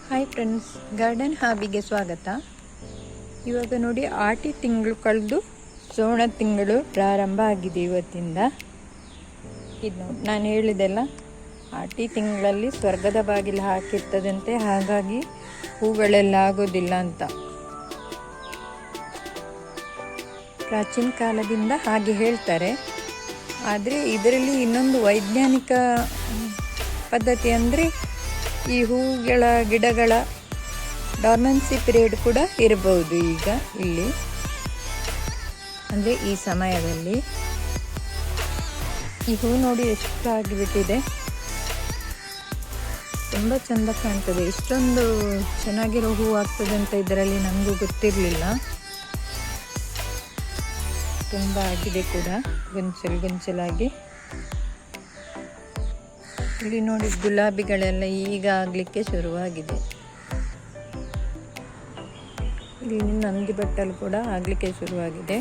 Hi friends, garden ಹಾಬಿಗೆ ಸ್ವಾಗತ. ಇವಾಗ ನೋಡಿ, ಆಟಿ ತಿಂಗಳು ಕಳೆದು ಸೋಣ ತಿಂಗಳು ಪ್ರಾರಂಭ ಆಗಿದೆ ಇವತ್ತಿಂದ. ಇದು ನಾನು ಹೇಳಿದೆಲ್ಲ, ಆಟಿ ತಿಂಗಳಲ್ಲಿ ಸ್ವರ್ಗದ ಬಾಗಿಲು ಹಾಕಿರ್ತದಂತೆ, ಹಾಗಾಗಿ ಹೂಗಳೆಲ್ಲ ಆಗೋದಿಲ್ಲ ಅಂತ. ಪ್ರಾಚೀನ ಕಾಲದಿಂದ ಹಾಗೆ ಹೇಳ್ತಾರೆ. ಆದರೆ ಇದರಲ್ಲಿ ಇನ್ನೊಂದು ವೈಜ್ಞಾನಿಕ ಪದ್ಧತಿ ಅಂದರೆ, ಈ ಹೂಗಳ ಗಿಡಗಳ ಡಾರ್ಮೆನ್ಸಿ ಪೀರಿಯಡ್ ಕೂಡ ಇರಬಹುದು. ಈಗ ಇಲ್ಲಿ ಅಂದರೆ ಈ ಸಮಯದಲ್ಲಿ ಈ ಹೂ ನೋಡಿ ಎಷ್ಟು ಆಗಿಬಿಟ್ಟಿದೆ, ತುಂಬ ಚೆಂದ ಕಾಣ್ತದೆ. ಇಷ್ಟೊಂದು ಚೆನ್ನಾಗಿರೋ ಹೂ ಆಗ್ತದೆ ಅಂತ ಇದರಲ್ಲಿ ನನಗೂ ಗೊತ್ತಿರಲಿಲ್ಲ. ತುಂಬ ಆಗಿದೆ ಕೂಡ, ಗೊಂಚಲಾಗಿ. ಇಲ್ಲಿ ನೋಡಿ, ಗುಲಾಬಿಗಳೆಲ್ಲ ಈಗ ಆಗಲಿಕ್ಕೆ ಶುರುವಾಗಿದೆ. ಇಲ್ಲಿ ನಂದಿ ಬಟ್ಟಲು ಕೂಡ ಆಗಲಿಕ್ಕೆ ಶುರುವಾಗಿದೆ.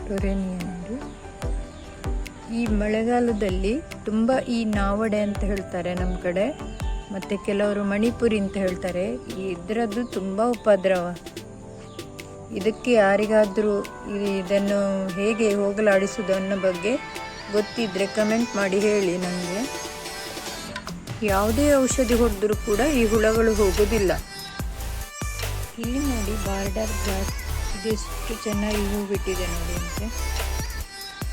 ಟೊರೇನಿಯಾ ನೋಡಿ. ಈ ಮಳೆಗಾಲದಲ್ಲಿ ತುಂಬ ಈ ನಾವಡೆ ಅಂತ ಹೇಳ್ತಾರೆ ನಮ್ಮ ಕಡೆ, ಮತ್ತು ಕೆಲವರು ಮಣಿಪುರಿ ಅಂತ ಹೇಳ್ತಾರೆ. ಇದರದ್ದು ತುಂಬ ಉಪದ್ರವ. ಇದಕ್ಕೆ ಯಾರಿಗಾದರೂ ಇದನ್ನು ಹೇಗೆ ಹೋಗಲಾಡಿಸುವುದು ಅನ್ನೋ ಬಗ್ಗೆ ಗೊತ್ತಿದ್ದರೆ ಕಮೆಂಟ್ ಮಾಡಿ ಹೇಳಿ ನನಗೆ. ಯಾವುದೇ ಔಷಧಿ ಹೊಡೆದರೂ ಕೂಡ ಈ ಹುಳಗಳು ಹೋಗೋದಿಲ್ಲ. ಇಲ್ಲಿ ನೋಡಿ, ಬಾರ್ಡರ್ ಗ್ರಾಸ್ ಇದೆಷ್ಟು ಚೆನ್ನಾಗಿ ಹೂ ಬಿಟ್ಟಿದೆ ನೋಡಿ. ಅಂತೆ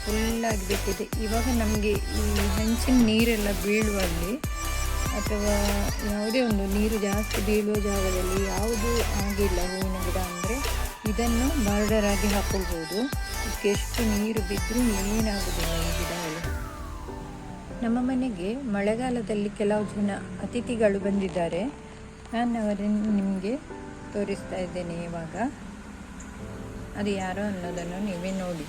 ಫುಲ್ಲಾಗಿ ಬಿಟ್ಟಿದೆ. ಇವಾಗ ನಮಗೆ ಈ ಹಂಚಿನ ನೀರೆಲ್ಲ ಬೀಳುವಲ್ಲಿ ಅಥವಾ ಯಾವುದೇ ಒಂದು ನೀರು ಜಾಸ್ತಿ ಬೀಳುವ ಜಾಗದಲ್ಲಿ ಯಾವುದೂ ಆಗಿಲ್ಲ ಹೂವಿನ ಗಿಡ ಅಂದರೆ ಇದನ್ನು ಬಾರ್ಡರ್ ಆಗಿ ಹಾಕೊಳ್ಬೋದು. ಇದಕ್ಕೆ ಎಷ್ಟು ನೀರು ಬಿದ್ದರೂ ಏನಾಗೋದಿಲ್ಲ ಈ ಗಿಡಗಳು. ನಮ್ಮ ಮನೆಗೆ ಮಳೆಗಾಲದಲ್ಲಿ ಕೆಲವು ಜನ ಅತಿಥಿಗಳು ಬಂದಿದ್ದಾರೆ. ನಾನು ಅವರನ್ನು ನಿಮಗೆ ತೋರಿಸ್ತಾ ಇದ್ದೇನೆ ಇವಾಗ. ಅದು ಯಾರೋ ಅನ್ನೋದನ್ನು ನೀವೇ ನೋಡಿ.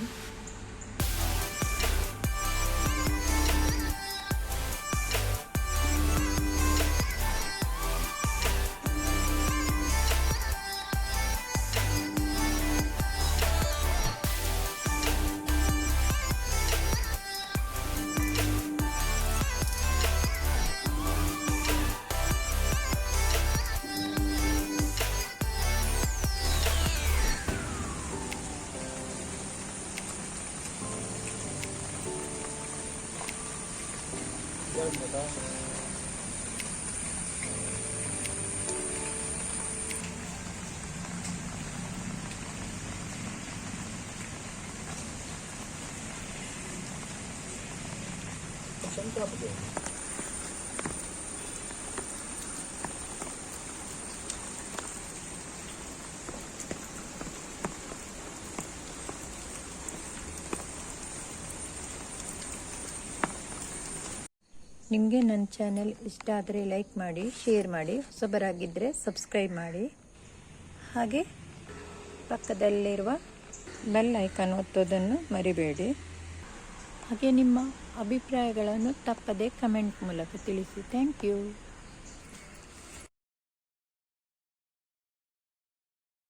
ನಿಮಗೆ ನನ್ನ ಚಾನೆಲ್ ಇಷ್ಟ ಆದರೆ ಲೈಕ್ ಮಾಡಿ, ಶೇರ್ ಮಾಡಿ, ಹೊಸಬರಾಗಿದ್ದರೆ ಸಬ್ಸ್ಕ್ರೈಬ್ ಮಾಡಿ. ಹಾಗೆ ಪಕ್ಕದಲ್ಲಿರುವ ಬೆಲ್ ಐಕಾನ್ ಒತ್ತೋದನ್ನು ಮರಿಬೇಡಿ. ಹಾಗೆ ನಿಮ್ಮ ಅಭಿಪ್ರಾಯಗಳನ್ನು ತಪ್ಪದೆ ಕಮೆಂಟ್ ಮೂಲಕ ತಿಳಿಸಿ. Thank you.